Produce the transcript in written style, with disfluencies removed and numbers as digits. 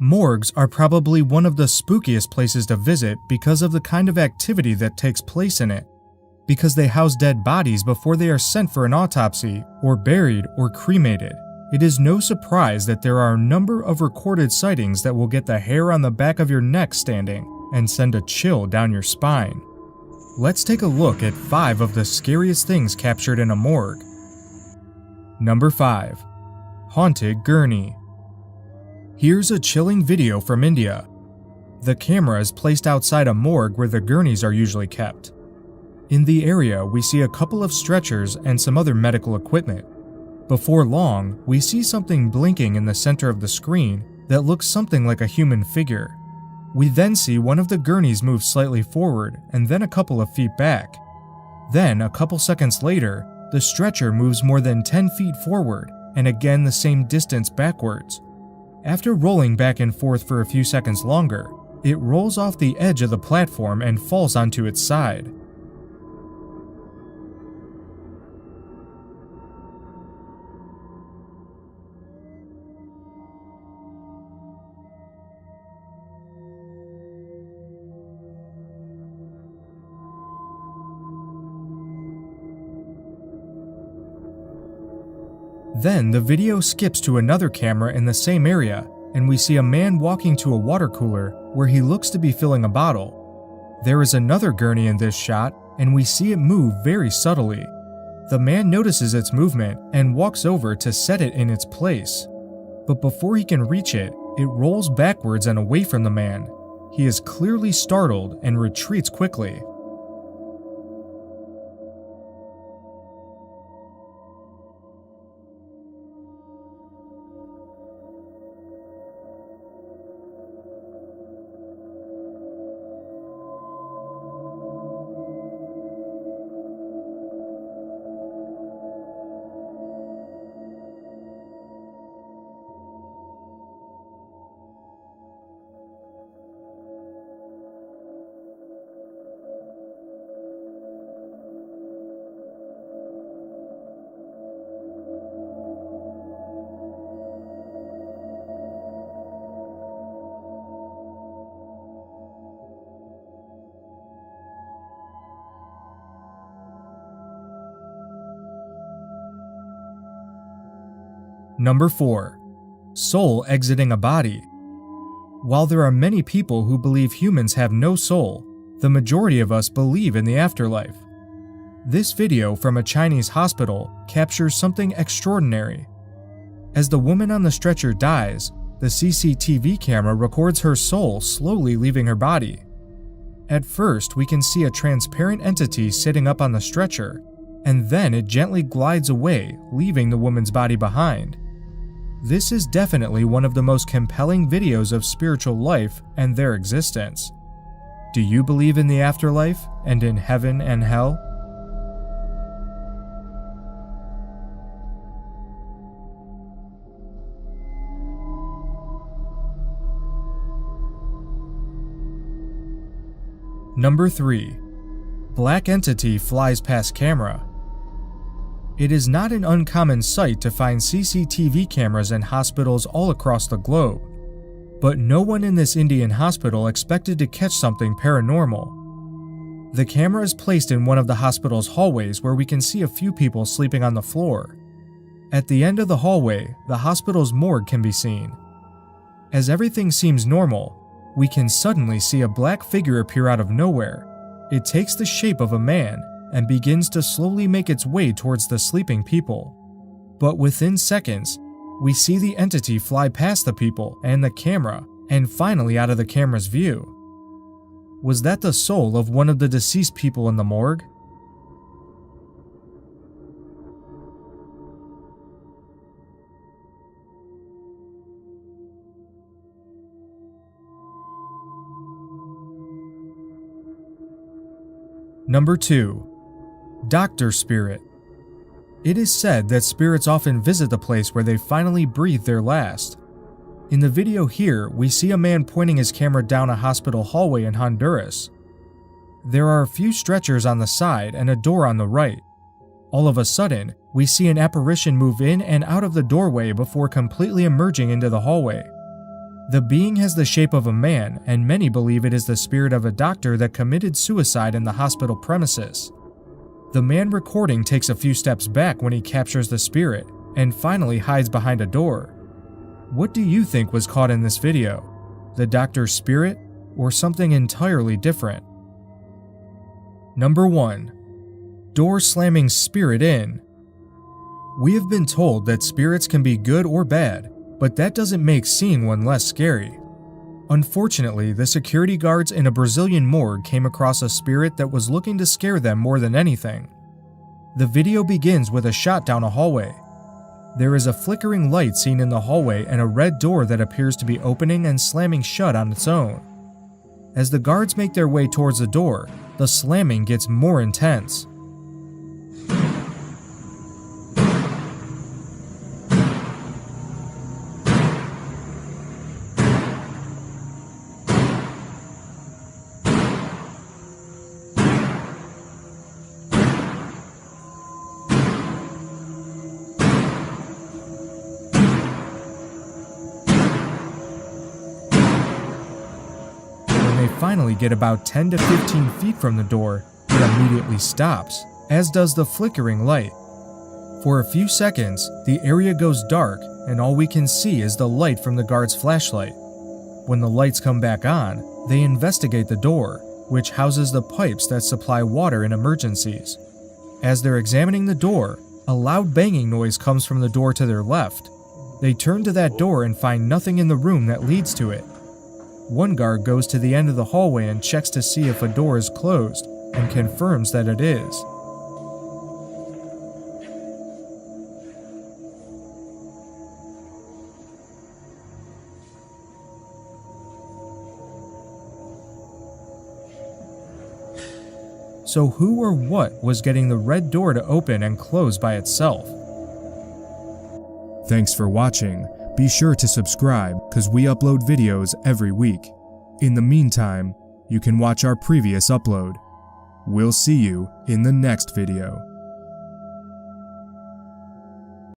Morgues are probably one of the spookiest places to visit because of the kind of activity that takes place in it. Because they house dead bodies before they are sent for an autopsy, or buried, or cremated. It is no surprise that there are a number of recorded sightings that will get the hair on the back of your neck standing and send a chill down your spine. Let's take a look at 5 of the scariest things captured in a morgue. Number 5. Haunted Gurney. Here's a chilling video from India. The camera is placed outside a morgue where the gurneys are usually kept. In the area, we see a couple of stretchers and some other medical equipment. Before long, we see something blinking in the center of the screen that looks something like a human figure. We then see one of the gurneys move slightly forward and then a couple of feet back. Then, a couple seconds later, the stretcher moves more than 10 feet forward and again the same distance backwards. After rolling back and forth for a few seconds longer, it rolls off the edge of the platform and falls onto its side. Then the video skips to another camera in the same area, and we see a man walking to a water cooler where he looks to be filling a bottle. There is another gurney in this shot, and we see it move very subtly. The man notices its movement and walks over to set it in its place. But before he can reach it, it rolls backwards and away from the man. He is clearly startled and retreats quickly. Number 4. Soul exiting a body. While there are many people who believe humans have no soul, the majority of us believe in the afterlife. This video from a Chinese hospital captures something extraordinary. As the woman on the stretcher dies, the CCTV camera records her soul slowly leaving her body. At first, we can see a transparent entity sitting up on the stretcher, and then it gently glides away, leaving the woman's body behind. This is definitely one of the most compelling videos of spiritual life and their existence. Do you believe in the afterlife and in heaven and hell? Number 3. Black entity flies past camera. It is not an uncommon sight to find CCTV cameras in hospitals all across the globe. But no one in this Indian hospital expected to catch something paranormal. The camera is placed in one of the hospital's hallways where we can see a few people sleeping on the floor. At the end of the hallway, the hospital's morgue can be seen. As everything seems normal, we can suddenly see a black figure appear out of nowhere. It takes the shape of a man and begins to slowly make its way towards the sleeping people. But within seconds, we see the entity fly past the people and the camera, and finally out of the camera's view. Was that the soul of one of the deceased people in the morgue? Number 2. Doctor Spirit. It is said that spirits often visit the place where they finally breathe their last. In the video here, we see a man pointing his camera down a hospital hallway in Honduras. There are a few stretchers on the side and a door on the right. All of a sudden, we see an apparition move in and out of the doorway before completely emerging into the hallway. The being has the shape of a man, and many believe it is the spirit of a doctor that committed suicide in the hospital premises. The man recording takes a few steps back when he captures the spirit, and finally hides behind a door. What do you think was caught in this video? The doctor's spirit, or something entirely different? Number 1. Door slamming spirit in. We have been told that spirits can be good or bad, but that doesn't make seeing one less scary. Unfortunately, the security guards in a Brazilian morgue came across a spirit that was looking to scare them more than anything. The video begins with a shot down a hallway. There is a flickering light seen in the hallway and a red door that appears to be opening and slamming shut on its own. As the guards make their way towards the door, the slamming gets more intense. Finally get about 10 to 15 feet from the door, it immediately stops, as does the flickering light. For a few seconds, the area goes dark and all we can see is the light from the guard's flashlight. When the lights come back on, they investigate the door, which houses the pipes that supply water in emergencies. As they're examining the door, a loud banging noise comes from the door to their left. They turn to that door and find nothing in the room that leads to it. One guard goes to the end of the hallway and checks to see if a door is closed, and confirms that it is. So who or what was getting the red door to open and close by itself? Thanks for watching. Be sure to subscribe, because we upload videos every week. In the meantime, you can watch our previous upload. We'll see you in the next video.